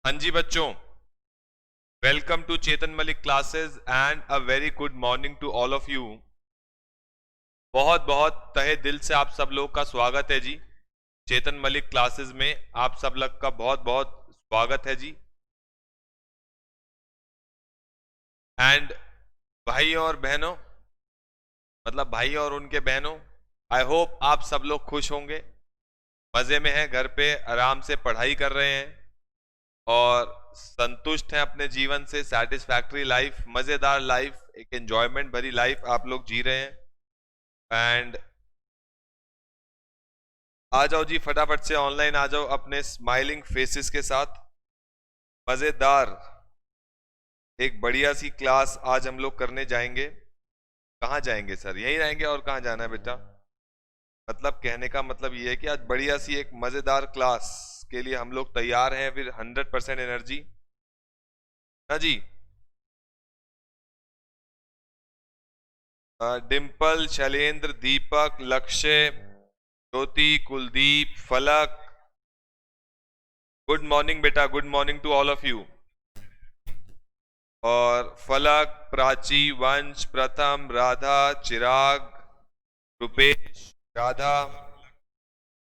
हाँ जी बच्चों, welcome to Chetan Malik classes and a very good morning to all of you. बहुत बहुत तहे दिल से आप सब लोग का स्वागत है जी। चेतन मलिक क्लासेस में आप सब लोग का बहुत बहुत स्वागत है जी। एंड भाई और बहनों, मतलब भाई और उनके बहनों, आई होप आप सब लोग खुश होंगे, मज़े में हैं, घर पे आराम से पढ़ाई कर रहे हैं और संतुष्ट हैं अपने जीवन से। सेटिस्फैक्ट्री लाइफ, मज़ेदार लाइफ, एक एंजॉयमेंट भरी लाइफ आप लोग जी रहे हैं। एंड आ जाओ जी, फटाफट से ऑनलाइन आ जाओ अपने स्माइलिंग फेसेस के साथ। मज़ेदार एक बढ़िया सी क्लास आज हम लोग करने जाएंगे। कहाँ जाएंगे सर? यहीं रहेंगे और कहाँ जाना है बेटा? मतलब कहने का मतलब ये है कि आज बढ़िया सी एक मज़ेदार क्लास के लिए हम लोग तैयार हैं, फिर 100% एनर्जी ना जी। डिम्पल, शैलेंद्र, दीपक, लक्ष्य, ज्योति, कुलदीप, फलक, गुड मॉर्निंग बेटा, good morning to all of you. और फलक, प्राची, वंश, प्रथम, राधा, चिराग, रुपेश, राधा,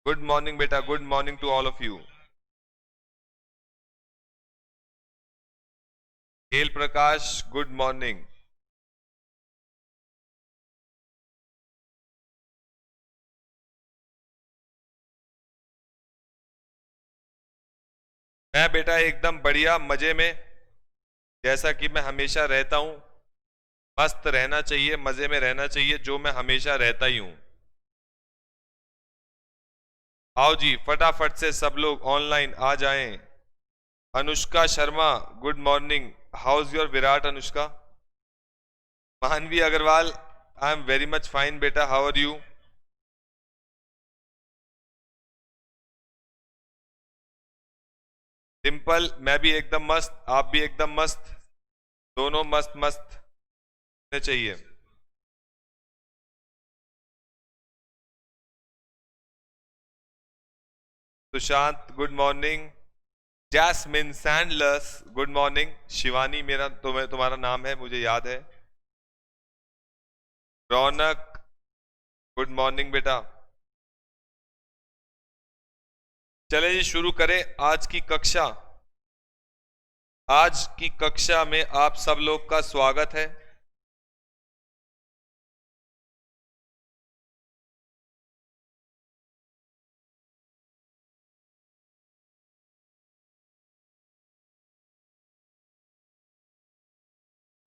गुड मॉर्निंग बेटा, good morning to all of you. खेल प्रकाश, गुड मॉर्निंग। मैं बेटा एकदम बढ़िया मजे में, जैसा कि मैं हमेशा रहता हूं। मस्त रहना चाहिए, मजे में रहना चाहिए, जो मैं हमेशा रहता ही हूं। आओ जी, फटाफट से सब लोग ऑनलाइन आ जाएं। Anushka Sharma, good morning. How is your Virat Anushka? Manvi Agarwal, I am very much fine बेटा, हाउ आर यू? डिम्पल, मैं भी एकदम मस्त, आप भी एकदम मस्त, दोनों मस्त मस्त होने चाहिए। Sushant, good morning. Jasmine Sandlers, good morning. Shivani, मेरा तुम्हारा नाम है, मुझे याद है। रौनक, गुड मॉर्निंग बेटा। चले जी, शुरू करें आज की कक्षा। आज की कक्षा में आप सब लोग का स्वागत है।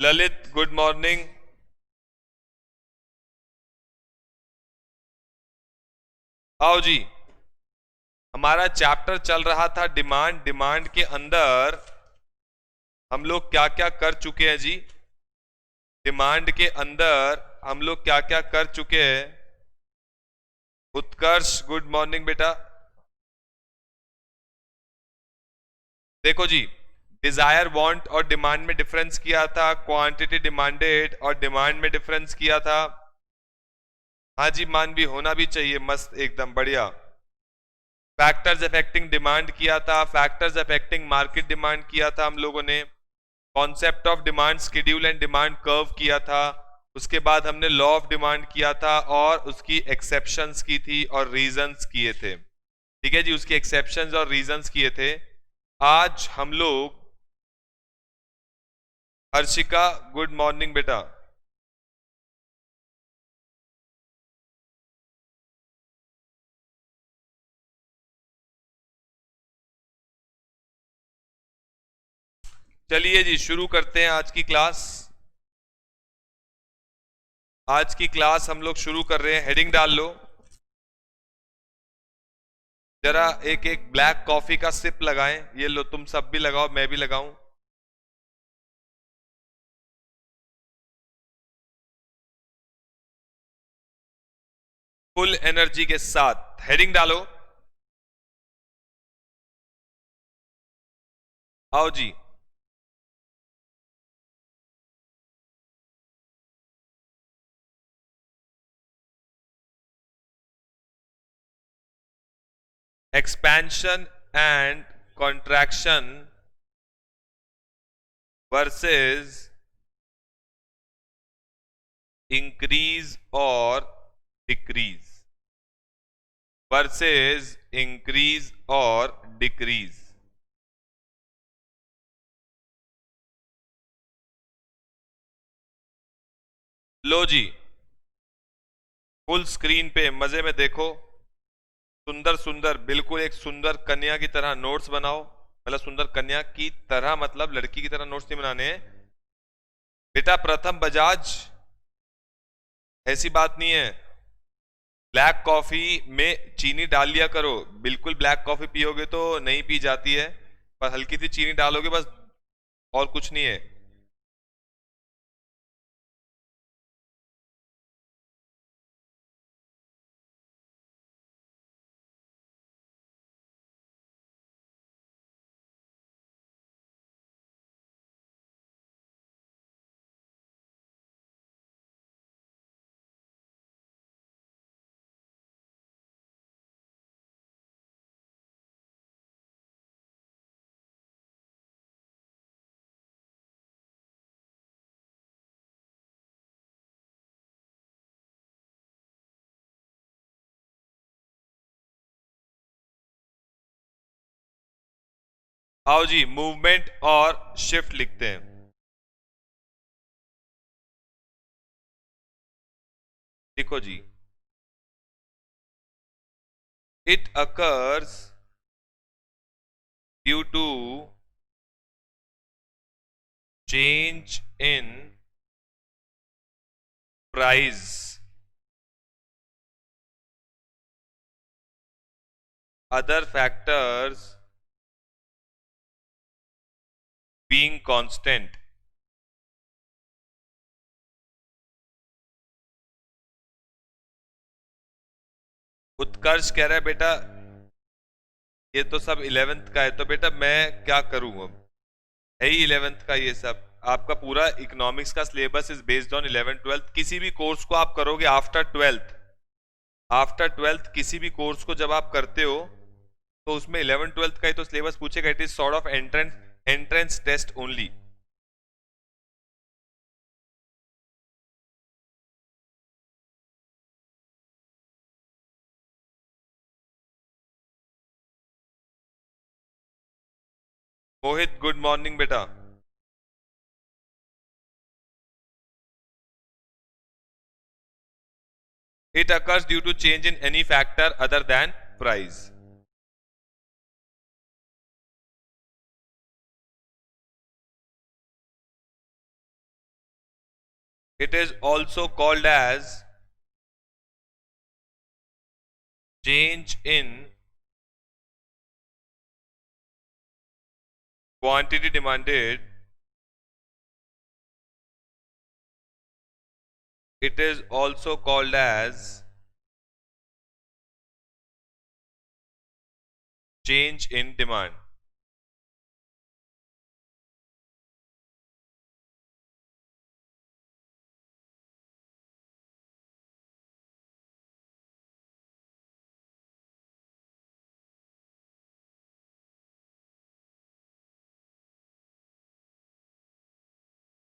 Lalit, good morning. आओ जी, हमारा चैप्टर चल रहा था डिमांड। डिमांड के अंदर हम लोग क्या क्या कर चुके हैं जी? डिमांड के अंदर हम लोग क्या क्या कर चुके हैं? उत्कर्ष, गुड मॉर्निंग बेटा। देखो जी, डिजायर, वांट और डिमांड में डिफरेंस किया था, क्वांटिटी डिमांडेड और डिमांड में डिफरेंस किया था। हाँ जी, मानवी होना भी चाहिए, मस्त एकदम बढ़िया। फैक्टर्स अफेक्टिंग डिमांड किया था, फैक्टर्स अफेक्टिंग मार्केट डिमांड किया था हम लोगों ने। Concept of demand, schedule and demand curve किया था। उसके बाद हमने लॉ ऑफ डिमांड किया था और उसकी एक्सेप्शंस की थी और रीजंस किए थे। ठीक है जी, उसकी एक्सेप्शंस और रीजंस किए थे। आज हम लोग, हर्षिका, गुड मॉर्निंग बेटा। चलिए जी, शुरू करते हैं आज की क्लास। आज की क्लास हम लोग शुरू कर रहे हैं। हेडिंग डाल लो जरा। एक एक ब्लैक कॉफी का सिप लगाएं। ये लो, तुम सब भी लगाओ, मैं भी लगाऊं। फुल एनर्जी के साथ हेडिंग डालो। आओ जी, expansion and contraction versus increase और डिक्रीज, वर्सेस इंक्रीज और डिक्रीज। लो जी, फुल स्क्रीन पे मजे में देखो, सुंदर सुंदर, बिल्कुल एक सुंदर कन्या की तरह नोट्स बनाओ। मतलब सुंदर कन्या की तरह मतलब लड़की की तरह नोट्स नहीं बनाने हैं बेटा। प्रथम बजाज, ऐसी बात नहीं है। ब्लैक कॉफी में चीनी डाल लिया करो, बिल्कुल ब्लैक कॉफी पियोगे तो नहीं पी जाती है, पर हल्की सी चीनी डालोगे बस, और कुछ नहीं है। आओ जी, मूवमेंट और शिफ्ट लिखते हैं। देखो जी, it occurs due to change in price, other factors being constant। Utkarsh कह रहा है बेटा ये तो सब 11th का है, तो बेटा मैं क्या करूं, अब है ही 11th का ये सब। आपका पूरा इकोनॉमिक्स का सिलेबस इज बेस्ड ऑन 11 12। किसी भी कोर्स को आप करोगे आफ्टर 12th, आफ्टर 12th किसी भी कोर्स को जब आप करते हो तो उसमें 11 12th का ही तो सिलेबस पूछेगा। It is sort of entrance test only. Mohit good morning बेटा। It occurs due to change in any factor other than price. It is also called as change in quantity demanded. It is also called as change in demand.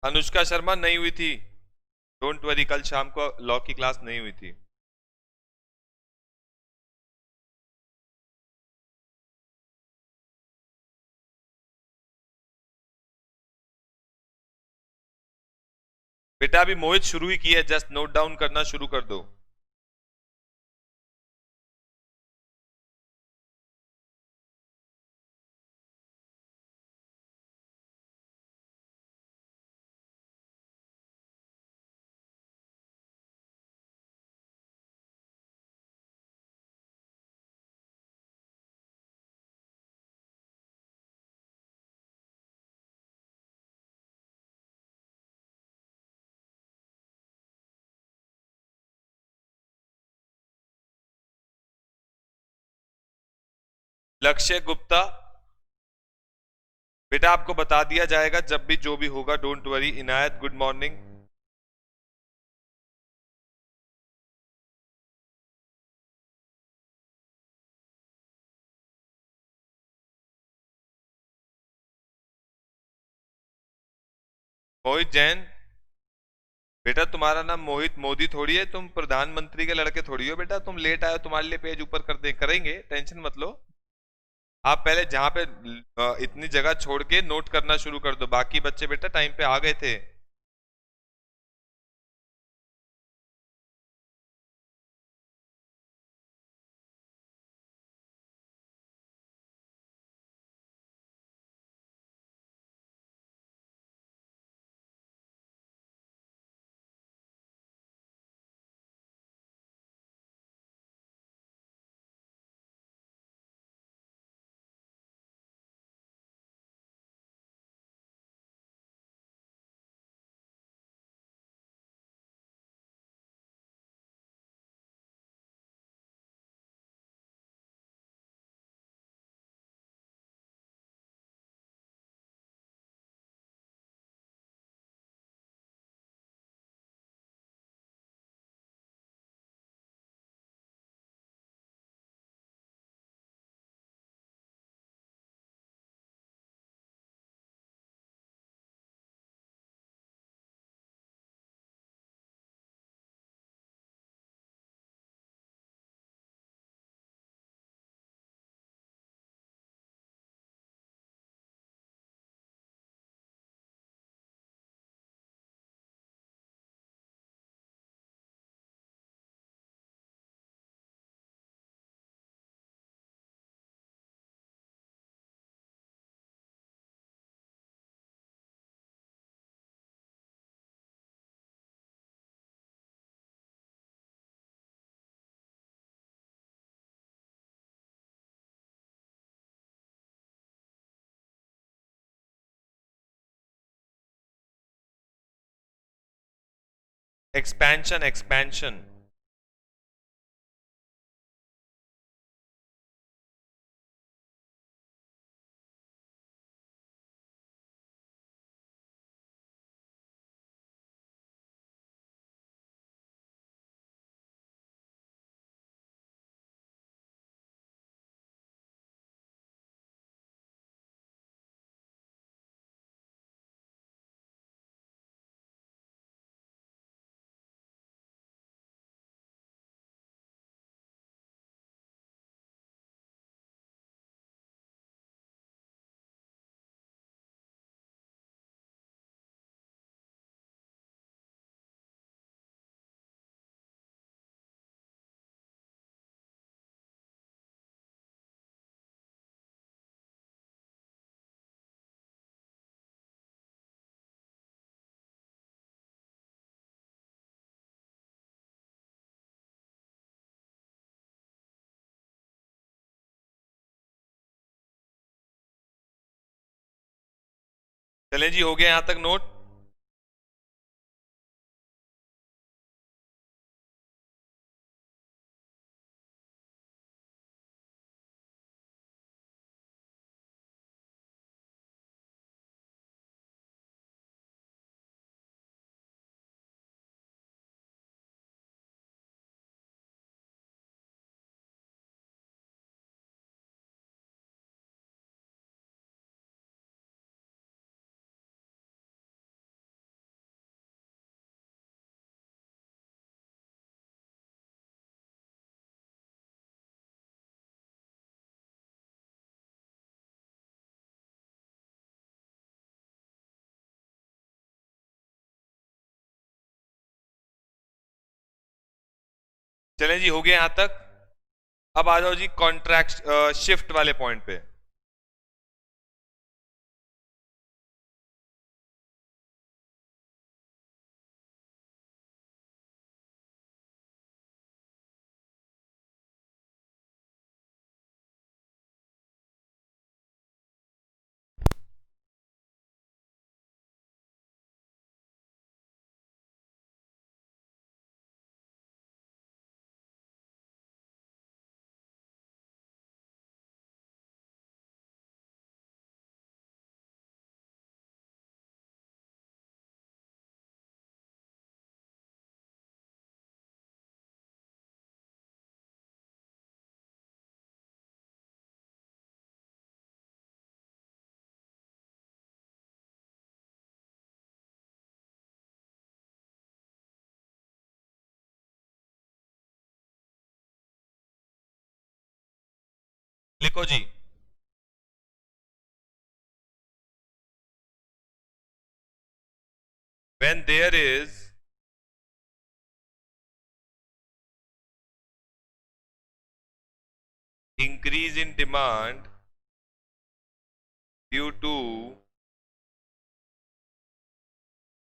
Anushka Sharma नहीं हुई थी, don't worry, कल शाम को law की class नहीं हुई थी। बेटा अभी मोहित शुरू ही किया है, जस्ट नोट डाउन करना शुरू कर दो। लक्ष्य गुप्ता, बेटा आपको बता दिया जाएगा जब भी जो भी होगा, don't worry. Inayat good morning. Mohit Jain. बेटा तुम्हारा नाम मोहित मोदी थोड़ी है, तुम प्रधानमंत्री के लड़के थोड़ी हो बेटा, तुम लेट आए हो, तुम्हारे लिए पेज ऊपर कर दे करेंगे, टेंशन मत लो। आप पहले जहाँ पे इतनी जगह छोड़ के नोट करना शुरू कर दो, बाकी बच्चे बेटा टाइम पे आ गए थे। Expansion expansion. चलें जी, हो गया यहां तक नोट। चलें जी, हो गया यहां तक। अब आ जाओ जी कॉन्ट्रैक्ट शिफ्ट वाले पॉइंट पे। लिखो जी। when there is increase in demand due to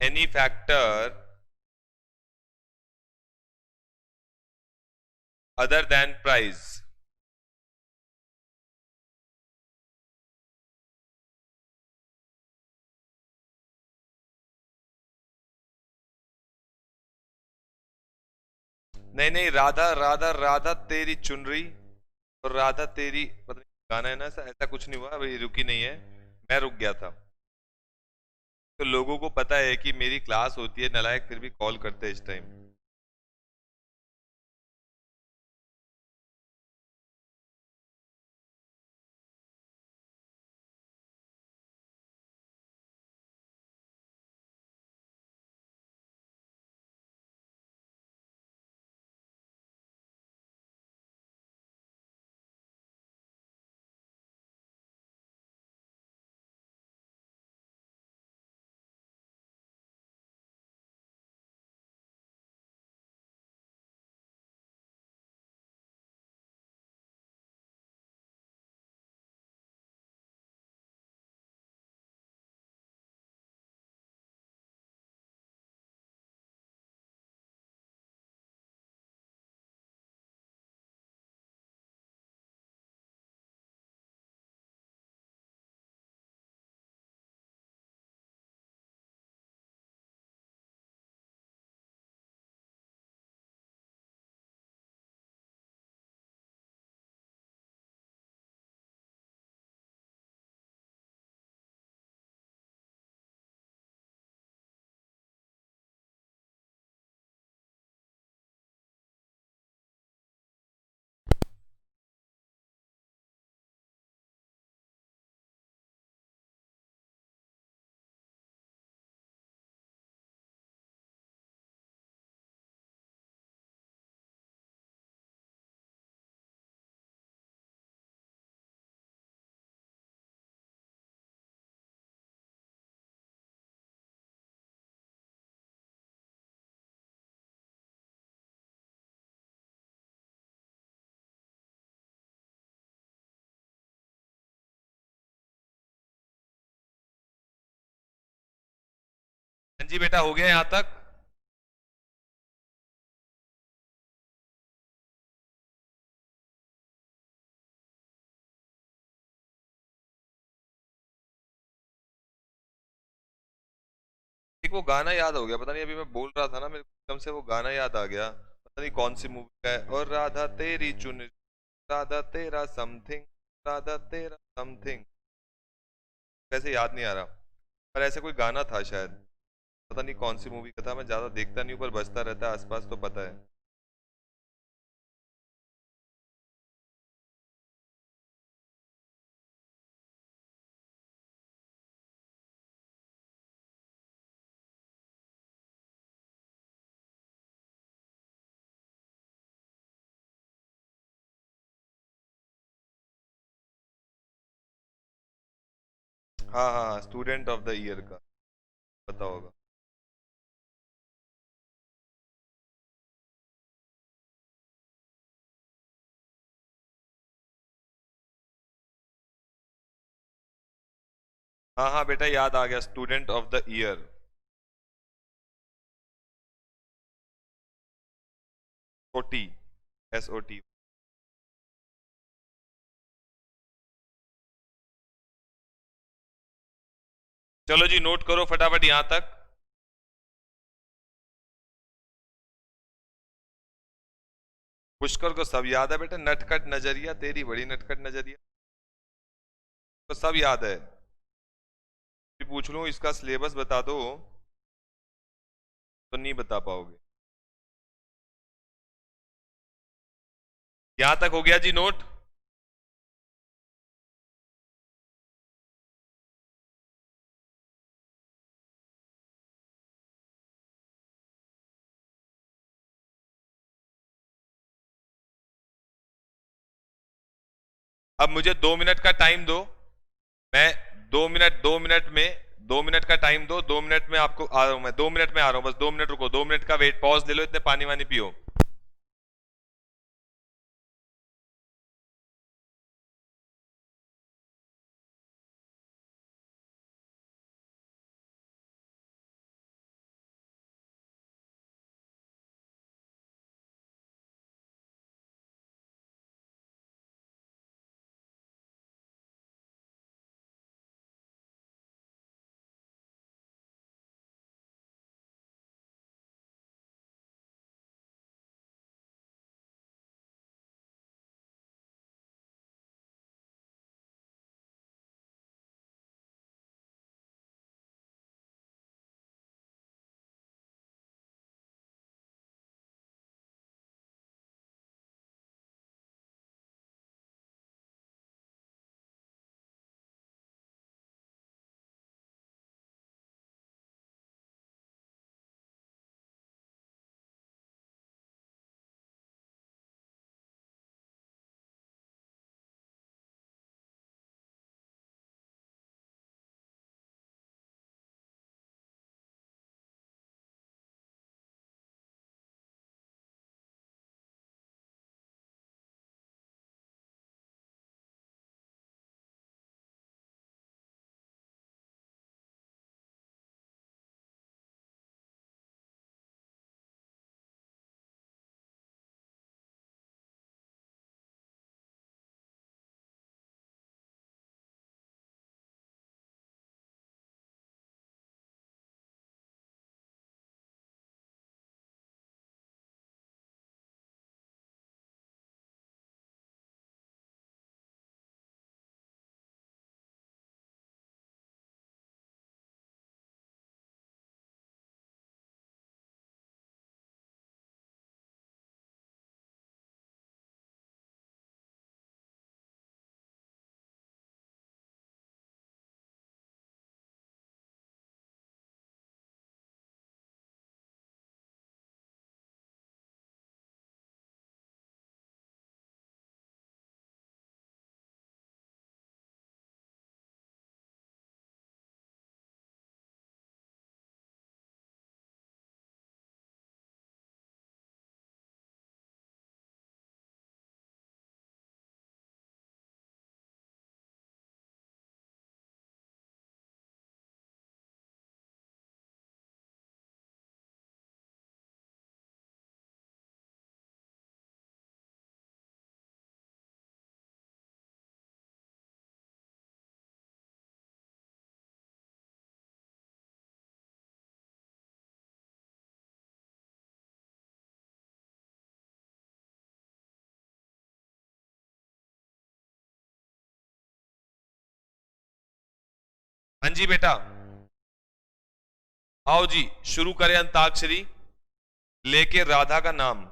any factor other than price. नहीं नहीं, राधा राधा राधा तेरी चुनरी और राधा तेरी, पता नहीं गाना है ना, ऐसा ऐसा कुछ नहीं हुआ, अभी रुकी नहीं है, मैं रुक गया था। तो लोगों को पता है कि मेरी क्लास होती है, नालायक फिर भी कॉल करते हैं इस टाइम। हाँ जी बेटा, हो गया यहाँ तक। एक वो गाना याद हो गया, पता नहीं, अभी मैं बोल रहा था ना, मेरे को एकदम से वो गाना याद आ गया, पता नहीं कौन सी मूवी का है। और राधा तेरी चुन, राधा तेरा समथिंग, राधा तेरा समथिंग, वैसे याद नहीं आ रहा, पर ऐसे कोई गाना था शायद, पता नहीं कौन सी मूवी का था, मैं ज्यादा देखता नहीं हूँ पर बजता रहता है आसपास तो पता है। हाँ हाँ हाँ, स्टूडेंट ऑफ द ईयर का पता होगा। हाँ हाँ बेटा, याद आ गया, student of the year. OT, SOT। चलो जी, नोट करो फटाफट यहां तक। पुष्कर को सब याद है बेटा, नटखट नजरिया, तेरी बड़ी नटखट नजरिया, तो सब याद है। पूछ लूं इसका सिलेबस बता दो तो नहीं बता पाओगे। यहां तक हो गया जी नोट। अब मुझे 2 मिनट का टाइम दो, मैं 2 मिनट में 2 मिनट का टाइम दो, 2 मिनट में आपको आ रहा हूं मैं, 2 मिनट में आ रहा हूं, बस 2 मिनट रुको, 2 मिनट का वेट, पॉज ले लो, इतने पानी वानी पियो। हाँ जी बेटा, आओ जी, शुरू करें अंताक्षरी। लेके राधा का नाम।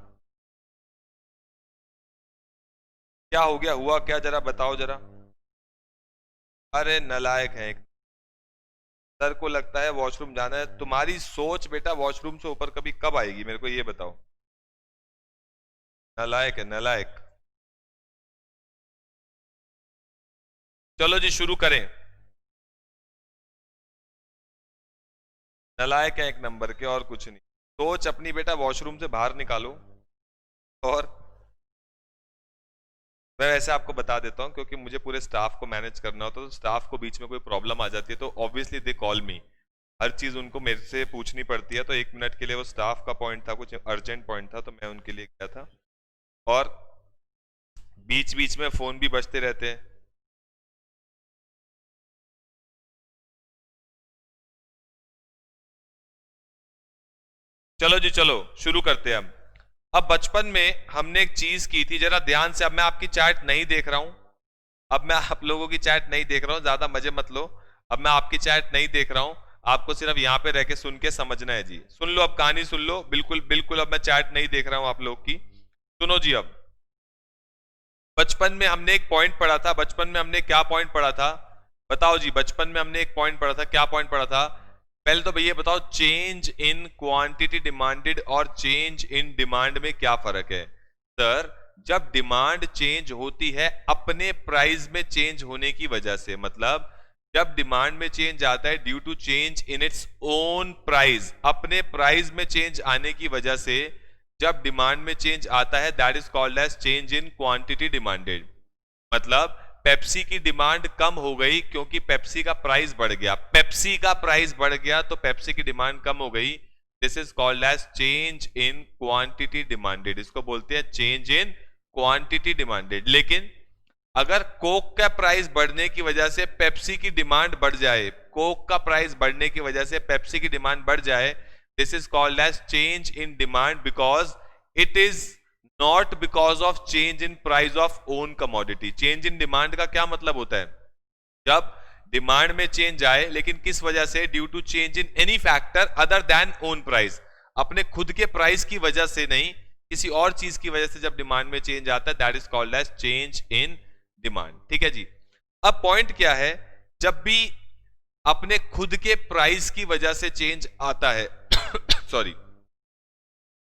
क्या हो गया, हुआ क्या, जरा बताओ जरा। अरे नालायक है एक। सर को लगता है वॉशरूम जाना है, तुम्हारी सोच बेटा वॉशरूम से ऊपर कभी कब आएगी, मेरे को ये बताओ। नालायक है, नालायक। चलो जी शुरू करें। नालायक है एक नंबर के, और कुछ नहीं। सोच अपनी बेटा वॉशरूम से बाहर निकालो। और मैं वैसे आपको बता देता हूँ, क्योंकि मुझे पूरे स्टाफ को मैनेज करना होता है, तो स्टाफ को बीच में कोई प्रॉब्लम आ जाती है तो ऑब्वियसली दे कॉल मी। हर चीज उनको मेरे से पूछनी पड़ती है, तो 1 मिनट के लिए वो स्टाफ का पॉइंट था, कुछ अर्जेंट पॉइंट था, तो मैं उनके लिए गया था। और बीच बीच में फोन भी बजते रहते हैं। चलो जी चलो शुरू करते हैं हम। अब बचपन में हमने एक चीज की थी, जरा ध्यान से। अब मैं आपकी चैट नहीं देख रहा हूं, अब मैं आप लोगों की चैट नहीं देख रहा हूं, ज्यादा मजे मत लो। अब मैं आपकी चैट नहीं देख रहा हूं, आपको सिर्फ यहां पे रह के सुन के समझना है जी। सुन लो, अब कहानी सुन लो, बिल्कुल बिल्कुल। अब मैं चैट नहीं देख रहा हूं आप लोग की, सुनो जी। अब बचपन में हमने एक पॉइंट पढ़ा था, बचपन में हमने क्या पॉइंट पढ़ा था, बताओ जी। बचपन में हमने एक पॉइंट पढ़ा था, क्या पॉइंट पढ़ा था? पहले तो भैया बताओ, चेंज इन क्वांटिटी डिमांडेड और चेंज इन डिमांड में क्या फर्क है? सर, जब डिमांड चेंज होती है अपने प्राइस में चेंज होने की वजह से, मतलब जब डिमांड में चेंज आता है due to change in its own price, अपने प्राइस में चेंज आने की वजह से जब डिमांड में चेंज आता है, that is called as change in quantity demanded. मतलब पेप्सी की डिमांड कम हो गई क्योंकि पेप्सी का प्राइस बढ़ गया, पेप्सी का प्राइस बढ़ गया तो पेप्सी की डिमांड कम हो गई। This is called as change in quantity demanded, इसको बोलते हैं चेंज इन क्वांटिटी डिमांडेड। लेकिन अगर कोक का प्राइस बढ़ने की वजह से पेप्सी की डिमांड बढ़ जाए, कोक का प्राइस बढ़ने की वजह से पेप्सी की डिमांड बढ़ जाए, this is called as change in demand because it is not because of change in price of own commodity. Change in demand का क्या मतलब होता है? जब डिमांड में चेंज आए, लेकिन किस वजह से? Due to change in any factor other than own price, अपने खुद के प्राइस की वजह से नहीं, किसी और चीज की वजह से जब डिमांड में चेंज आता है, that is called as change in demand. ठीक है जी। अब पॉइंट क्या है, जब भी अपने खुद के प्राइस की वजह से चेंज आता है सॉरी,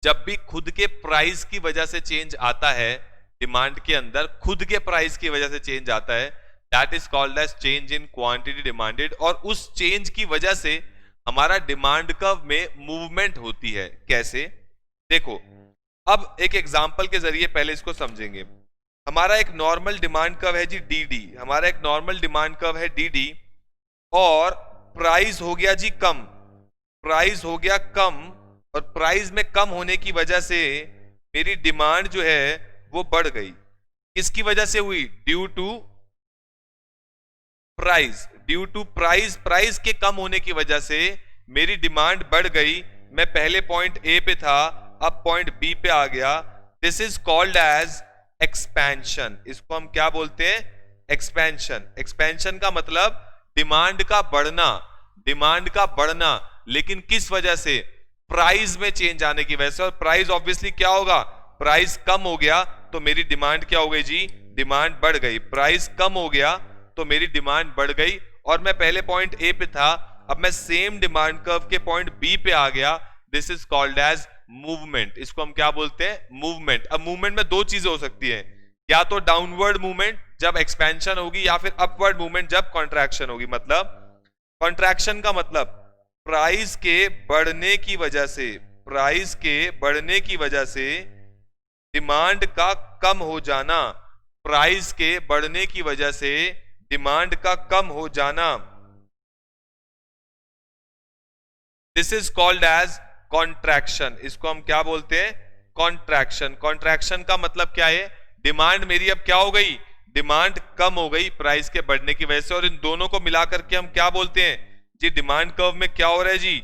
जब भी खुद के प्राइस की वजह से चेंज आता है डिमांड के अंदर, खुद के प्राइस की वजह से चेंज आता है, that is called as change in quantity demanded. और उस चेंज की वजह से हमारा डिमांड कर्व में मूवमेंट होती है। कैसे? देखो, अब एक एग्जांपल के जरिए पहले इसको समझेंगे। हमारा एक नॉर्मल डिमांड कर्व है जी डी, हमारा एक नॉर्मल डिमांड कर्व है डी, और प्राइस हो गया जी कम, प्राइस हो गया कम, और प्राइस में कम होने की वजह से मेरी डिमांड जो है वो बढ़ गई। किसकी वजह से हुई? Due to price, due to price, price के कम होने की वजह से मेरी डिमांड बढ़ गई। मैं पहले पॉइंट ए पे था, अब पॉइंट बी पे आ गया। This is called as expansion. इसको हम क्या बोलते हैं? एक्सपेंशन। एक्सपेंशन का मतलब डिमांड का बढ़ना, डिमांड का बढ़ना, लेकिन किस वजह से? प्राइस में चेंज आने की वजह से। और प्राइस ऑब्वियसली क्या होगा? प्राइस कम हो गया तो मेरी डिमांड क्या हो गई जी? डिमांड बढ़ गई। प्राइस कम हो गया तो मेरी डिमांड बढ़ गई, और मैं पहले पॉइंट ए पे था, अब मैं सेम डिमांड कर्व के पॉइंट बी पे आ गया। This is called as movement. इसको हम क्या बोलते हैं? मूवमेंट। अब मूवमेंट में दो चीजें हो सकती है, या तो डाउनवर्ड मूवमेंट जब एक्सपेंशन होगी, या फिर अपवर्ड मूवमेंट जब कॉन्ट्रैक्शन होगी। मतलब कॉन्ट्रैक्शन का मतलब प्राइस के बढ़ने की वजह से, प्राइस के बढ़ने की वजह से डिमांड का कम हो जाना, प्राइस के बढ़ने की वजह से डिमांड का कम हो जाना, this is called as contraction. इसको हम क्या बोलते हैं? कॉन्ट्रैक्शन। कॉन्ट्रैक्शन का मतलब क्या है? डिमांड मेरी अब क्या हो गई? डिमांड कम हो गई प्राइस के बढ़ने की वजह से, और इन दोनों को मिलाकर के हम क्या बोलते हैं जी? डिमांड कर्व में क्या हो रहा है जी?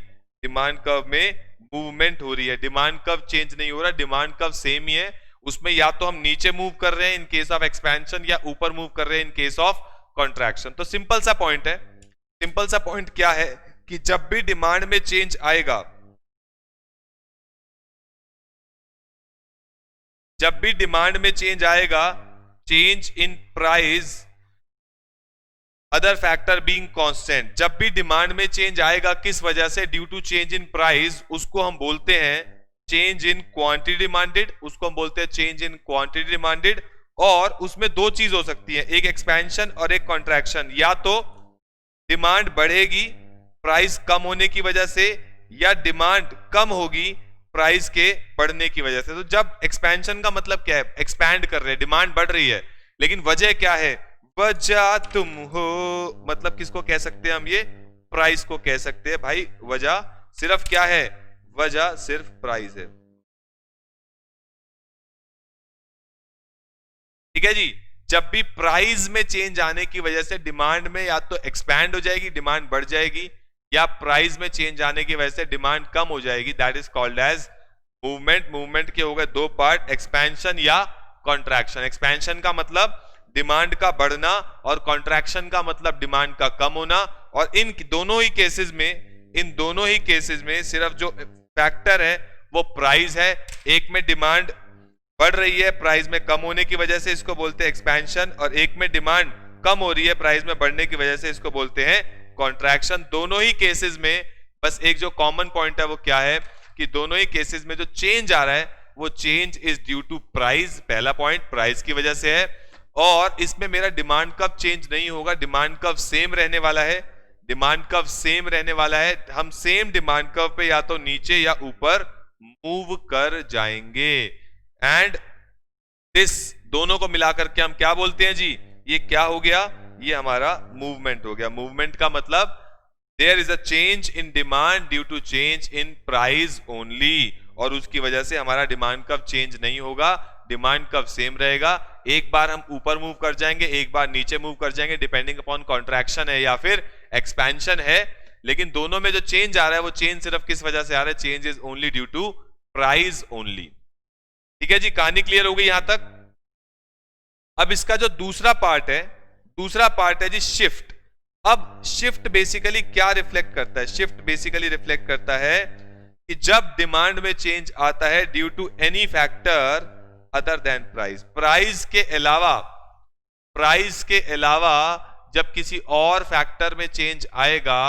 डिमांड कर्व में मूवमेंट हो रही है। डिमांड कर्व चेंज नहीं हो रहा, डिमांड कर्व सेम ही है। उसमें या तो हम नीचे मूव कर रहे हैं इन केस ऑफ एक्सपेंशन, या ऊपर मूव कर रहे हैं इन केस ऑफ कॉन्ट्रैक्शन। तो सिंपल सा पॉइंट है, सिंपल सा पॉइंट क्या है कि जब भी डिमांड में चेंज आएगा, जब भी डिमांड में चेंज आएगा, change in price other factor being constant, जब भी डिमांड में चेंज आएगा किस वजह से? Due to change in price, उसको हम बोलते हैं चेंज इन क्वांटिटी डिमांडेड, उसको हम बोलते हैं चेंज इन क्वांटिटी डिमांडेड। और उसमें दो चीज हो सकती है, एक एक्सपेंशन और एक कॉन्ट्रैक्शन। या तो डिमांड बढ़ेगी प्राइस कम होने की वजह से, या डिमांड कम होगी प्राइस के बढ़ने की वजह से। तो जब एक्सपेंशन का मतलब क्या है? एक्सपैंड कर रहे हैं, डिमांड बढ़ रही है, लेकिन वजह क्या है? वजह तुम हो। मतलब किसको कह सकते हैं हम? ये प्राइस को कह सकते हैं भाई। वजह सिर्फ क्या है? वजह सिर्फ प्राइस है। ठीक है जी। जब भी प्राइस में चेंज आने की वजह से डिमांड में या तो एक्सपैंड हो जाएगी, डिमांड बढ़ जाएगी, या प्राइस में चेंज आने की वजह से डिमांड कम हो जाएगी, that is called as movement. Movement के हो गए दो पार्ट, एक्सपेंशन या कॉन्ट्रैक्शन। एक्सपेंशन का मतलब डिमांड का बढ़ना, और कॉन्ट्रैक्शन का मतलब डिमांड का कम होना। और इन दोनों ही केसेस में, इन दोनों ही केसेस में सिर्फ जो फैक्टर है वो प्राइस है। एक में डिमांड बढ़ रही है प्राइस में कम होने की वजह से, इसको बोलते हैं एक्सपेंशन, और एक में डिमांड कम हो रही है प्राइस में बढ़ने की वजह से, इसको बोलते हैं कॉन्ट्रैक्शन। दोनों ही केसेस में बस एक जो कॉमन पॉइंट है वो क्या है कि दोनों ही केसेस में जो चेंज आ रहा है वो change is due to price, पहला पॉइंट प्राइस की वजह से है। और इसमें मेरा डिमांड कर्व चेंज नहीं होगा, डिमांड कर्व सेम रहने वाला है, डिमांड कर्व सेम रहने वाला है। हम सेम डिमांड कर्व पे या तो नीचे या ऊपर मूव कर जाएंगे। एंड दिस दोनों को मिलाकर के हम क्या बोलते हैं जी, ये क्या हो गया, ये हमारा मूवमेंट हो गया। मूवमेंट का मतलब there is a change in demand due to change in price only, और उसकी वजह से हमारा डिमांड कर्व चेंज नहीं होगा, डिमांड कर्व सेम रहेगा। एक बार हम ऊपर मूव कर जाएंगे, एक बार नीचे मूव कर जाएंगे, डिपेंडिंग अपॉन कॉन्ट्रैक्शन है या फिर एक्सपेंशन है, लेकिन दोनों में जो चेंज आ रहा है वो चेंज सिर्फ किस वजह से आ रहा है, change is only due to price only. ठीक है जी, कहानी क्लियर हो गई यहां तक। अब इसका जो दूसरा पार्ट है जी शिफ्ट। अब शिफ्ट बेसिकली क्या रिफ्लेक्ट करता है, शिफ्ट बेसिकली रिफ्लेक्ट करता है कि जब डिमांड में चेंज आता है due to any factor other than price, price के अलावा जब किसी और फैक्टर में चेंज आएगा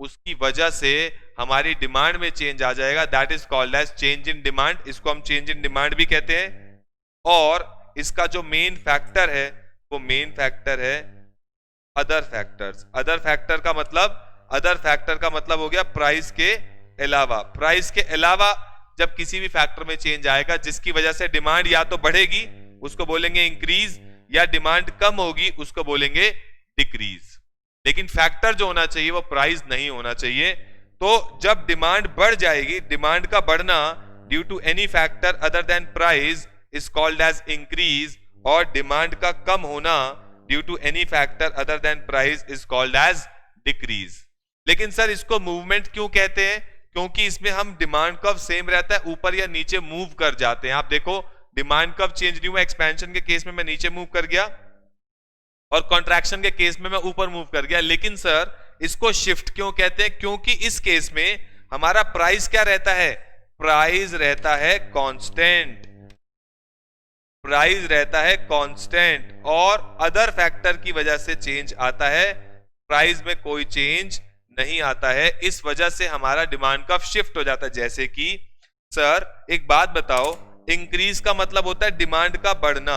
उसकी वजह से हमारी डिमांड में चेंज आ जाएगा, that is called as change in demand. इसको हम चेंज इन डिमांड भी कहते हैं। और इसका जो मेन फैक्टर है वो मेन फैक्टर है अदर फैक्टर्स। अदर फैक्टर का मतलब हो गया प्राइस के अलावा। प्राइस के अलावा जब किसी भी फैक्टर में चेंज आएगा जिसकी वजह से डिमांड या तो बढ़ेगी उसको बोलेंगे इंक्रीज, या डिमांड कम होगी उसको बोलेंगे डिक्रीज। लेकिन फैक्टर जो होना चाहिए वो प्राइस नहीं होना चाहिए। तो जब डिमांड बढ़ जाएगी, डिमांड का बढ़ना due to any factor other than price is called as increase, और डिमांड का कम होना due to any factor other than price is called as decrease. लेकिन सर इसको मूवमेंट क्यों कहते हैं, क्योंकि इसमें हम डिमांड कर्व सेम रहता है, ऊपर या नीचे मूव कर जाते हैं। आप देखो डिमांड कर्व चेंज नहीं हुआ, एक्सपेंशन के केस में मैं नीचे मूव कर गया और कॉन्ट्रैक्शन के केस में मैं ऊपर मूव कर गया। लेकिन सर इसको शिफ्ट क्यों कहते हैं, क्योंकि इस केस में हमारा प्राइस क्या रहता है, प्राइस रहता है कांस्टेंट, प्राइस रहता है कांस्टेंट, और अदर फैक्टर की वजह से चेंज आता है, प्राइस में कोई चेंज नहीं आता है। इस वजह से हमारा डिमांड कर्व शिफ्ट हो जाता है। जैसे कि सर एक बात बताओ, इंक्रीज का मतलब होता है डिमांड का बढ़ना,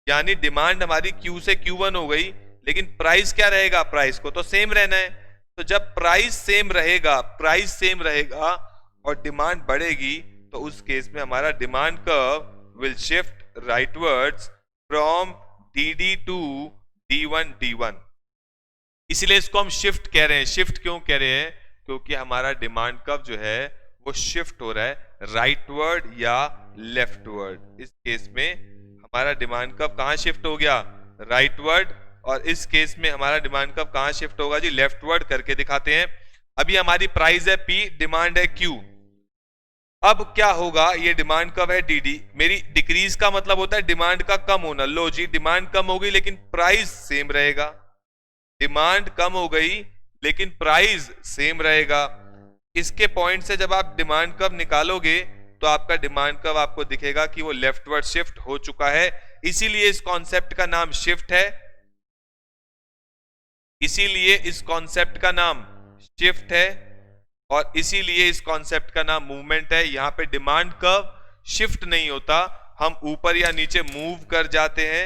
यानी डिमांड हमारी Q से Q1 हो गई, लेकिन प्राइस क्या रहेगा, प्राइस को तो सेम रहना है। तो जब प्राइस सेम रहेगा और डिमांड बढ़ेगी तो उस केस में हमारा demand curve will shift rightwards from DD to D1 इसलिए इसको हम शिफ्ट कह रहे हैं। शिफ्ट क्यों कह रहे हैं, क्योंकि हमारा डिमांड कर्व जो है वो शिफ्ट हो रहा है राइटवर्ड या लेफ्टवर्ड। इस केस में हमारा डिमांड कर्व कहां शिफ्ट हो गया, राइटवर्ड, और इस केस में हमारा डिमांड कर्व कहां शिफ्ट होगा जी, लेफ्टवर्ड। करके दिखाते हैं। अभी हमारी प्राइस है P, डिमांड है Q। अब क्या होगा, ये डिमांड कर्व है DD, मेरी डिक्रीज का मतलब होता है डिमांड का कम होना। लो जी डिमांड कम हो गई लेकिन प्राइस सेम रहेगा, डिमांड कम हो गई लेकिन प्राइस सेम रहेगा। इसके पॉइंट से जब आप डिमांड कर्व निकालोगे तो आपका डिमांड कर्व आपको दिखेगा कि वो लेफ्टवर्ड शिफ्ट हो चुका है। इसीलिए इस कॉन्सेप्ट का नाम शिफ्ट है, इसीलिए इस कॉन्सेप्ट का नाम शिफ्ट है, और इसीलिए इस कॉन्सेप्ट का नाम मूवमेंट है। यहां पे डिमांड कर्व शिफ्ट नहीं होता, हम ऊपर या नीचे मूव कर जाते हैं,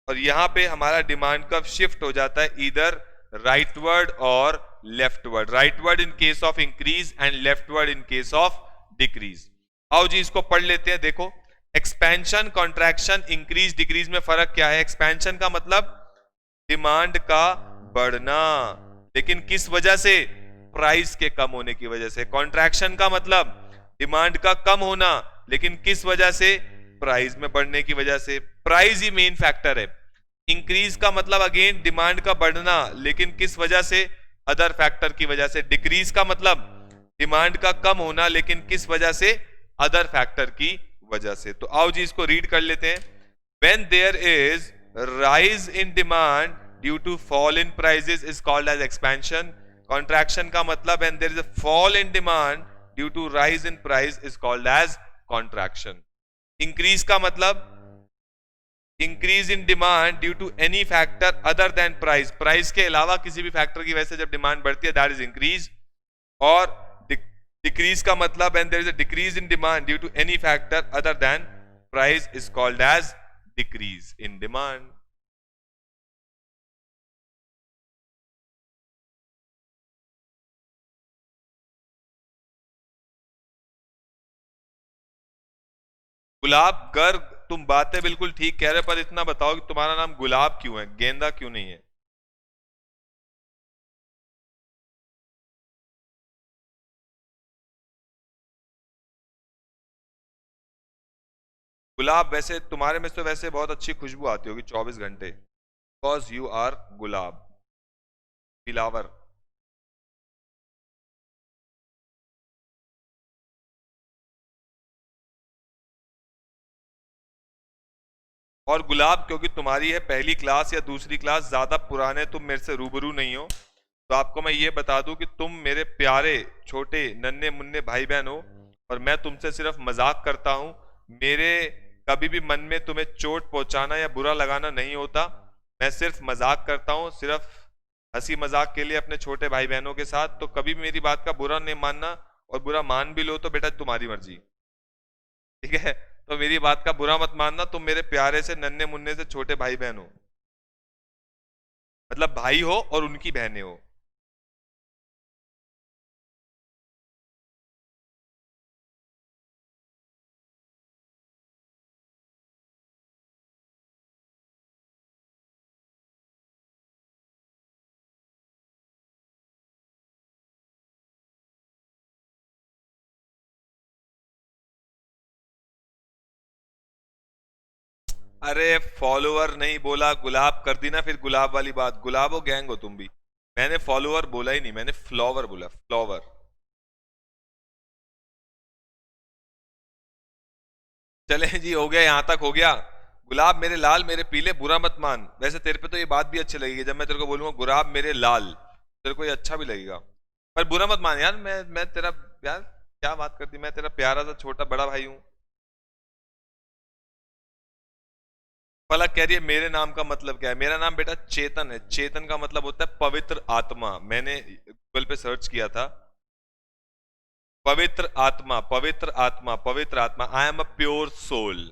और यहां पे हमारा डिमांड कर्व शिफ्ट हो जाता है इधर राइटवर्ड और leftward, rightward in case of increase and leftward in case of decrease. आओ जी इसको पढ़ लेते हैं। देखो एक्सपेंशन, कॉन्ट्रैक्शन, इंक्रीज, डिक्रीज में फर्क क्या है। एक्सपेंशन का मतलब डिमांड का बढ़ना, लेकिन किस वजह से, प्राइस के कम होने की वजह से। कॉन्ट्रैक्शन का मतलब डिमांड का कम होना, लेकिन किस वजह से, प्राइस में बढ़ने की वजह से। प्राइस ही मेन फैक्टर है। इंक्रीज का मतलब अगेन डिमांड का बढ़ना, लेकिन किस वजह से, अदर फैक्टर की वजह से। डिक्रीज का मतलब डिमांड का कम होना, लेकिन किस वजह से, अदर फैक्टर की वजह से। तो आओ जी इसको रीड कर लेते हैं। When there is rise in demand due to fall in prices is called as expansion. Contraction का मतलब when there is a fall in demand due to rise in price is called as contraction. Increase का मतलब increase in demand due to any factor other than price. Price के अलावा किसी भी factor की वजह से जब डिमांड बढ़ती है that is increase. और डिक्रीज का मतलब when there is a decrease in demand due to any factor other than price is called as decrease in demand. गुलाब गर्ग, तुम बातें बिल्कुल ठीक कह रहे हो, पर इतना बताओ कि तुम्हारा नाम गुलाब क्यों है, गेंदा क्यों नहीं है? गुलाब, वैसे तुम्हारे में से तो वैसे बहुत अच्छी खुशबू आती होगी 24 घंटे, because you are gulab, flower. और गुलाब क्योंकि तुम्हारी है पहली क्लास या दूसरी क्लास, ज्यादा पुराने तुम मेरे से रूबरू नहीं हो, तो आपको मैं ये बता दूं कि तुम मेरे प्यारे छोटे नन्हे मुन्ने भाई बहन हो, और मैं तुमसे सिर्फ मजाक करता हूं। मेरे कभी भी मन में तुम्हें चोट पहुंचाना या बुरा लगाना नहीं होता। मैं सिर्फ मजाक करता हूं, सिर्फ हंसी मजाक के लिए अपने छोटे भाई बहनों के साथ। तो कभी भी मेरी बात का बुरा नहीं मानना, और बुरा मान भी लो तो बेटा तुम्हारी मर्जी, ठीक है? तो मेरी बात का बुरा मत मानना, तुम मेरे प्यारे से नन्हे मुन्ने से छोटे भाई बहन हो, मतलब भाई हो और उनकी बहनें हो। अरे फॉलोअर नहीं बोला, गुलाब कर दी ना फिर गुलाब वाली बात, गुलाब हो गैंग हो तुम भी। मैंने फॉलोअर बोला ही नहीं, मैंने फ्लावर बोला, फ्लावर। चले जी, हो गया, यहां तक हो गया। गुलाब मेरे लाल मेरे पीले, बुरा मत मान। वैसे तेरे पे तो ये बात भी अच्छी लगेगी जब मैं तेरे को बोलूंगा गुलाब मेरे लाल, तेरे को ये अच्छा भी लगेगा। पर बुरा मत मान यार, मैं तेरा, यार क्या बात करती, मैं तेरा प्यारा सा छोटा बड़ा भाई हूँ। फलक कह रही है मेरे नाम का मतलब क्या है? मेरा नाम बेटा चेतन है। चेतन का मतलब होता है पवित्र आत्मा। मैंने गूगल पे सर्च किया था, पवित्र आत्मा, पवित्र आत्मा, पवित्र आत्मा। I am a pure soul.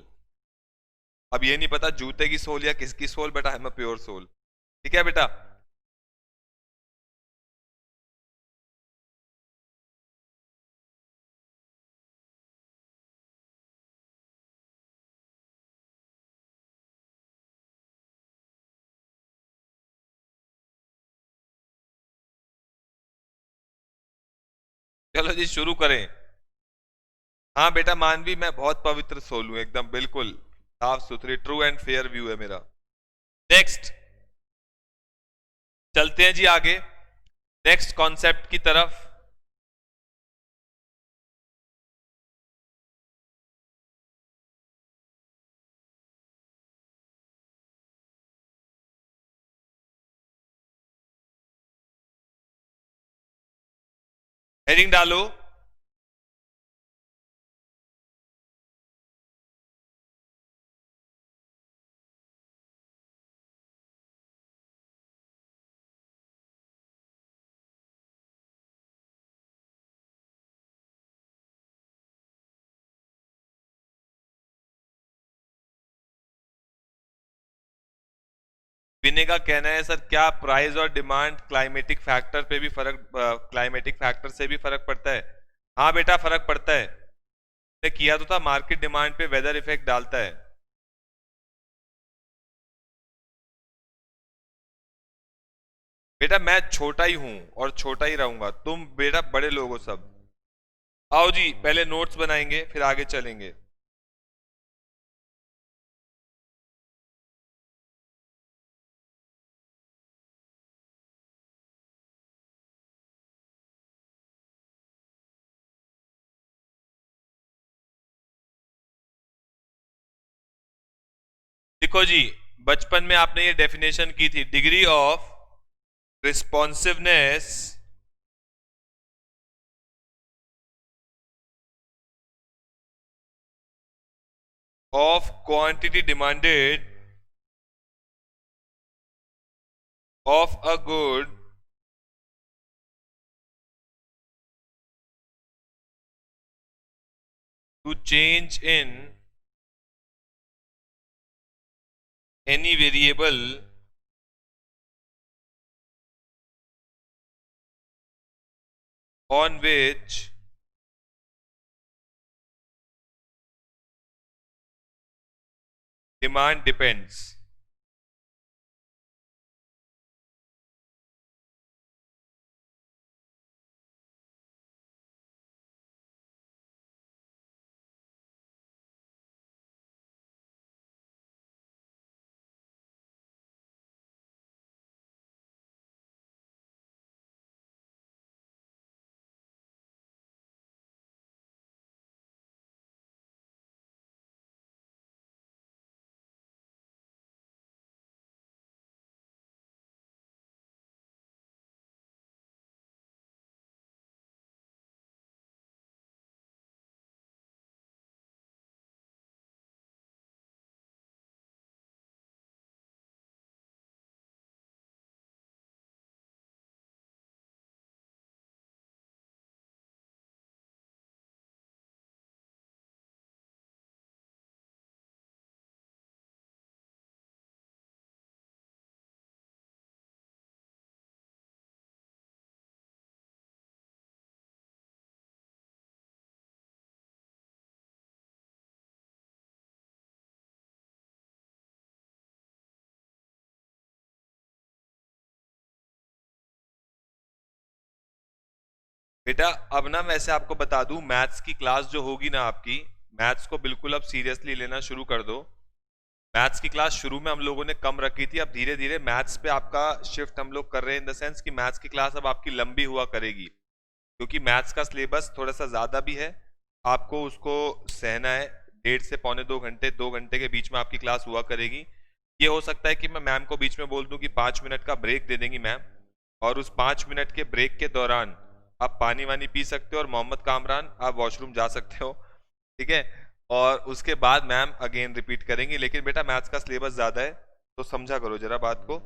अब ये नहीं पता जूते की सोल या किसकी सोल, बेटा I am a pure soul. ठीक है बेटा? चलो जी शुरू करें। हाँ बेटा मानवी, मैं बहुत पवित्र सोल हूं, एकदम बिल्कुल साफ सुथरी, ट्रू एंड फेयर व्यू है मेरा। नेक्स्ट, चलते हैं जी आगे, नेक्स्ट कॉन्सेप्ट की तरफ। हेडिंग डालो। विनय का कहना है सर क्या प्राइस और डिमांड क्लाइमेटिक फैक्टर पे भी फर्क, क्लाइमेटिक फैक्टर से भी फर्क पड़ता है? हाँ बेटा फर्क पड़ता है, ने किया तो था, मार्केट डिमांड पे वेदर इफेक्ट डालता है। बेटा मैं छोटा ही हूं और छोटा ही रहूंगा, तुम बेटा बड़े लोग हो सब। आओ जी पहले नोट्स बनाएंगे फिर आगे चलेंगे। देखो जी, बचपन में आपने ये डेफिनेशन की थी, degree of responsiveness of quantity demanded of a good to change in any variable on which demand depends. बेटा अब ना मैं ऐसे आपको बता दूं, मैथ्स की क्लास जो होगी ना आपकी, मैथ्स को बिल्कुल अब सीरियसली लेना शुरू कर दो। मैथ्स की क्लास शुरू में हम लोगों ने कम रखी थी, अब धीरे धीरे मैथ्स पे आपका शिफ्ट हम लोग कर रहे हैं, इन द सेंस कि मैथ्स की क्लास अब आपकी लंबी हुआ करेगी, क्योंकि मैथ्स का सिलेबस थोड़ा सा ज़्यादा भी है, आपको उसको सहना है। 1.5 से 2 घंटे 2 घंटे के बीच में आपकी क्लास हुआ करेगी। ये हो सकता है कि मैं मैम को बीच में बोल दूं कि 5 मिनट का ब्रेक दे देंगी मैम, और उस 5 मिनट के ब्रेक के दौरान आप पानी वानी पी सकते हो, और मोहम्मद कामरान आप वॉशरूम जा सकते हो, ठीक है। और उसके बाद मैम अगेन रिपीट करेंगी, लेकिन बेटा मैथ्स का सिलेबस ज़्यादा है, तो समझा करो जरा बात को।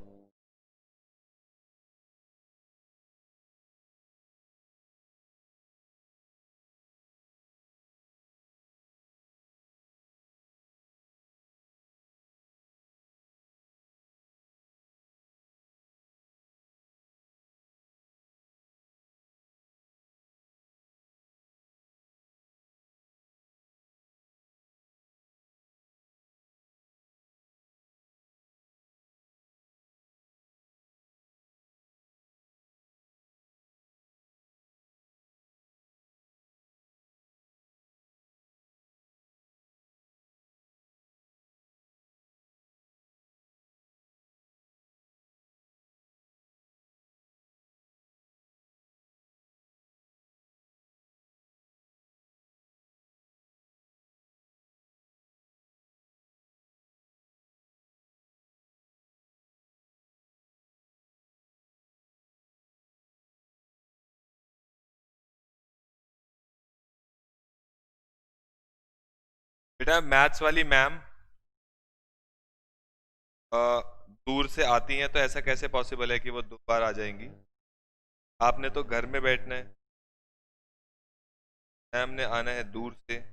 बेटा मैथ्स वाली मैम दूर से आती हैं, तो ऐसा कैसे पॉसिबल है कि वो 2 बार आ जाएंगी? आपने तो घर में बैठना है, मैम ने आना है दूर से।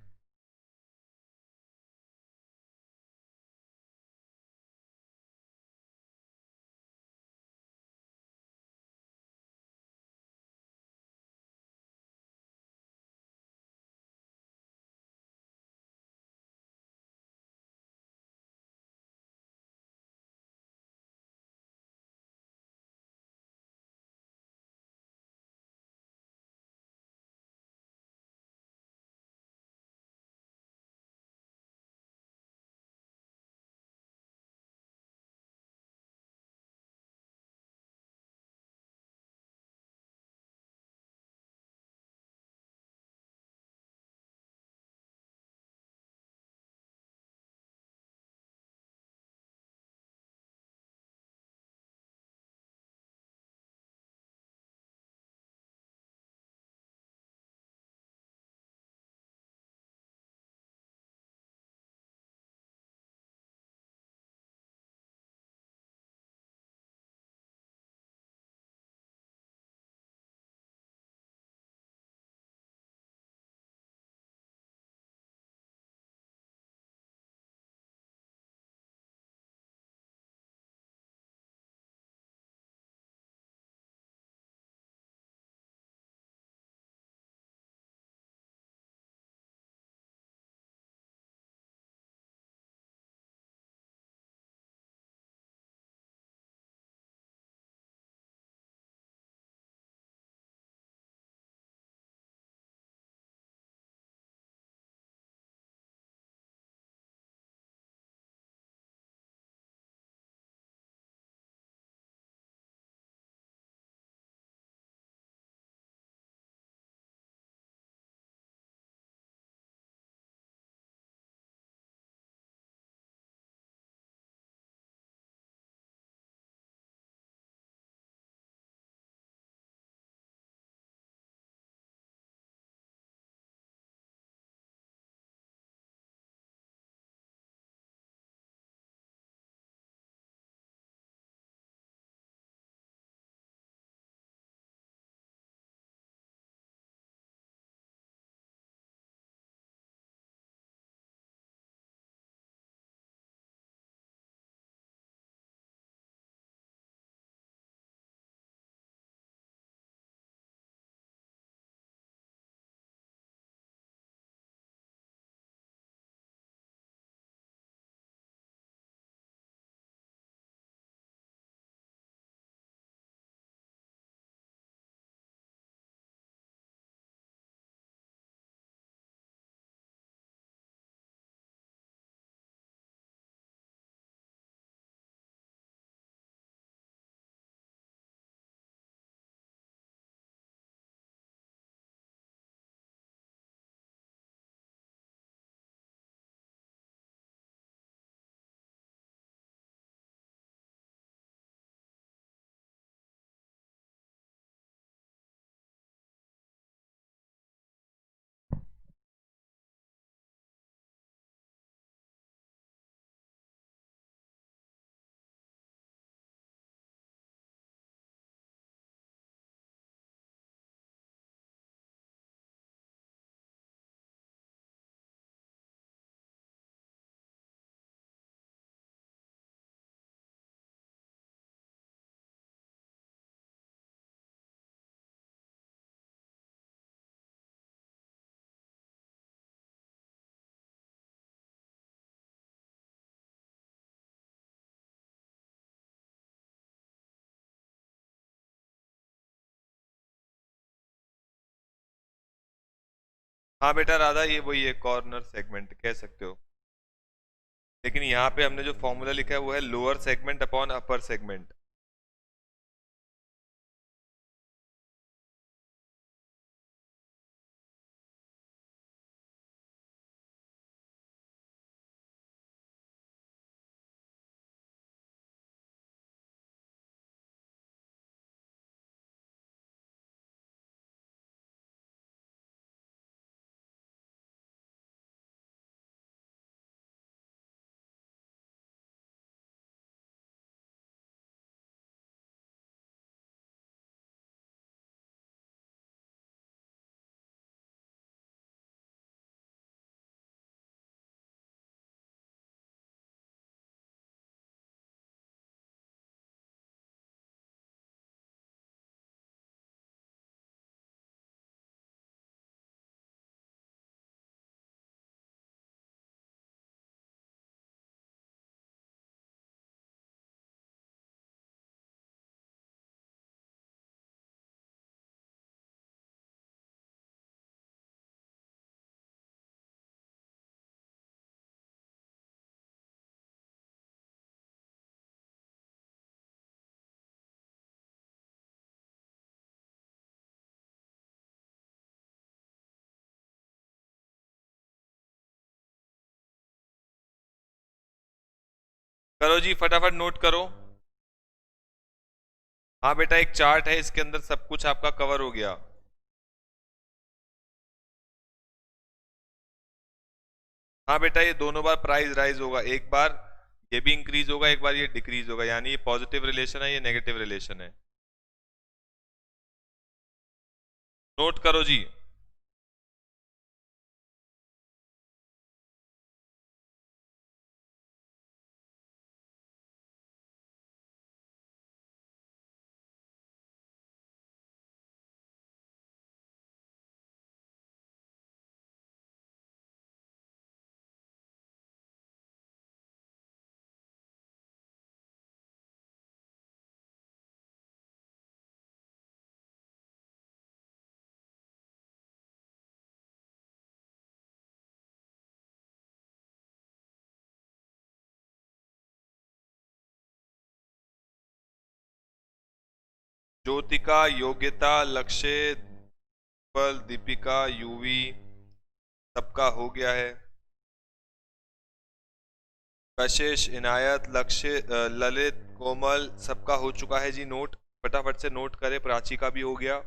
हाँ बेटा राधा, ये वही है, कॉर्नर सेगमेंट कह सकते हो, लेकिन यहाँ पे हमने जो फॉर्मूला लिखा है वो है lower segment upon upper segment. करो जी फटाफट नोट करो। हाँ बेटा एक चार्ट है, इसके अंदर सब कुछ आपका कवर हो गया। हाँ बेटा ये दोनों बार प्राइस राइज होगा, एक बार ये भी इंक्रीज होगा, एक बार ये डिक्रीज होगा, यानी ये पॉजिटिव रिलेशन है, ये नेगेटिव रिलेशन है। नोट करो जी। ज्योतिका, योग्यता, लक्ष्य, पल, दीपिका, यूवी, सबका हो गया है। कशिश, इनायत, लक्ष्य, ललित, कोमल, सबका हो चुका है जी नोट। फटाफट से नोट करें, प्राची का भी हो गया।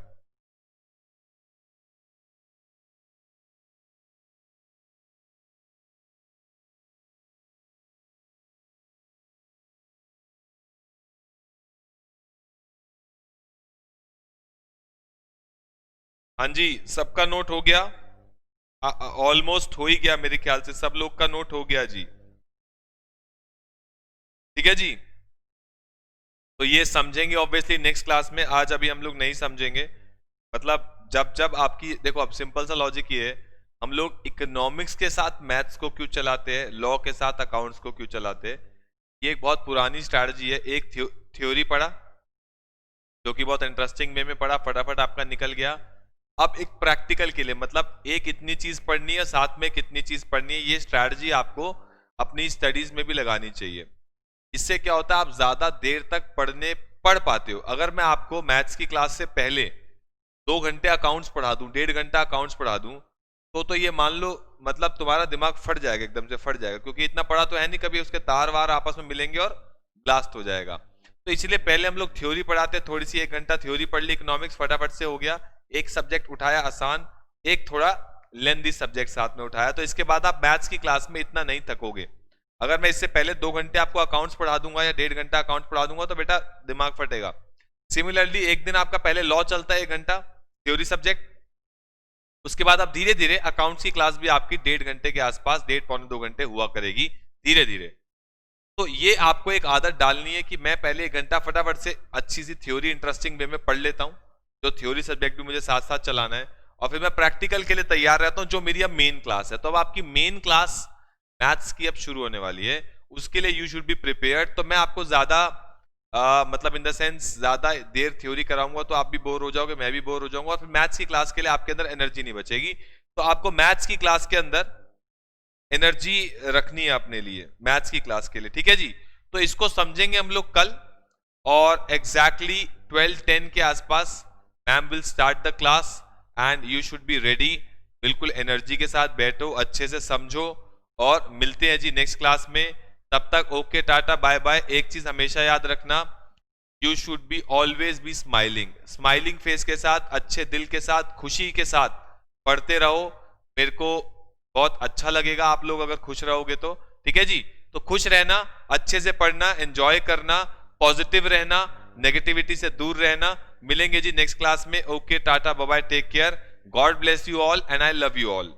हाँ जी सबका नोट हो गया, ऑलमोस्ट हो ही गया मेरे ख्याल से, सब लोग का नोट हो गया जी। ठीक है जी, तो ये समझेंगे ऑब्वियसली नेक्स्ट क्लास में, आज अभी हम लोग नहीं समझेंगे। मतलब जब जब आपकी देखो, अब सिंपल सा लॉजिक ये है, हम लोग इकोनॉमिक्स के साथ मैथ्स को क्यों चलाते हैं, लॉ के साथ अकाउंट्स को क्यों चलाते हैं, ये एक बहुत पुरानी स्ट्रैटेजी है। एक थ्योरी पढ़ा जो कि बहुत इंटरेस्टिंग वे में पढ़ा, फटाफट आपका निकल गया। अब एक प्रैक्टिकल के लिए, मतलब एक इतनी चीज पढ़नी है, साथ में कितनी चीज पढ़नी है, ये स्ट्रैटेजी आपको अपनी स्टडीज में भी लगानी चाहिए। इससे क्या होता है, आप ज्यादा देर तक पढ़ पाते हो। अगर मैं आपको मैथ्स की क्लास से पहले 2 घंटे अकाउंट्स पढ़ा दूं, 1.5 घंटा अकाउंट्स पढ़ा दूं, तो ये मान लो मतलब तुम्हारा दिमाग फट जाएगा, एकदम से फट जाएगा, क्योंकि इतना पढ़ा तो है नहीं, कभी उसके तार वार आपस में मिलेंगे और ब्लास्ट हो जाएगा। तो इसलिए पहले हम लोग थ्योरी पढ़ाते, थोड़ी सी 1 घंटा थ्योरी पढ़ ली, इकोनॉमिक्स फटाफट से हो गया, एक सब्जेक्ट उठाया आसान, एक थोड़ा लेंदी सब्जेक्ट साथ में उठाया, तो इसके बाद आप मैथ्स की क्लास में इतना नहीं थकोगे। अगर मैं इससे पहले 2 घंटे आपको अकाउंट्स पढ़ा दूंगा या 1.5 घंटा अकाउंट्स पढ़ा दूंगा तो बेटा दिमाग फटेगा। सिमिलरली एक दिन आपका पहले लॉ चलता है 1 घंटा थ्योरी सब्जेक्ट, उसके बाद आप धीरे धीरे अकाउंट्स की क्लास भी आपकी 1.5 घंटे के आसपास, 1.5 पौने 2 घंटे हुआ करेगी धीरे धीरे। तो ये आपको एक आदत डालनी है कि मैं पहले 1 घंटा फटाफट से अच्छी सी थ्योरी इंटरेस्टिंग वे में पढ़ लेता हूँ, जो थ्योरी सब्जेक्ट भी मुझे साथ साथ चलाना है, और फिर मैं प्रैक्टिकल के लिए तैयार रहता हूँ, जो मेरी अब मेन क्लास है। तो अब आपकी मेन क्लास मैथ्स की अब शुरू होने वाली है, उसके लिए यू शुड बी प्रिपेयर्ड। तो मैं आपको ज्यादा मतलब इन द सेंस ज्यादा देर थ्योरी कराऊंगा तो आप भी बोर हो जाओगे, मैं भी बोर हो जाऊंगा, और फिर मैथ्स की क्लास के लिए आपके अंदर एनर्जी नहीं बचेगी। तो आपको मैथ्स की क्लास के अंदर एनर्जी रखनी है अपने लिए, मैथ्स की क्लास के लिए, ठीक है जी। तो इसको समझेंगे हम लोग कल, और एग्जैक्टली 12:10 के आसपास ma'am will start the class and you should be ready. बिल्कुल एनर्जी के साथ बैठो, अच्छे से समझो, और मिलते हैं जी नेक्स्ट क्लास में। तब तक ओके, टाटा, बाय बाय। एक चीज हमेशा याद रखना, you should be always be smiling, smiling face के साथ, अच्छे दिल के साथ, खुशी के साथ पढ़ते रहो। मेरे को बहुत अच्छा लगेगा आप लोग अगर खुश रहोगे तो, ठीक है जी। तो खुश रहना, अच्छे से पढ़ना, एंजॉय करना, पॉजिटिव रहना, नेगेटिविटी से दूर रहना। मिलेंगे जी नेक्स्ट क्लास में। Okay, tata, bye bye, take care, God bless you all and I love you all.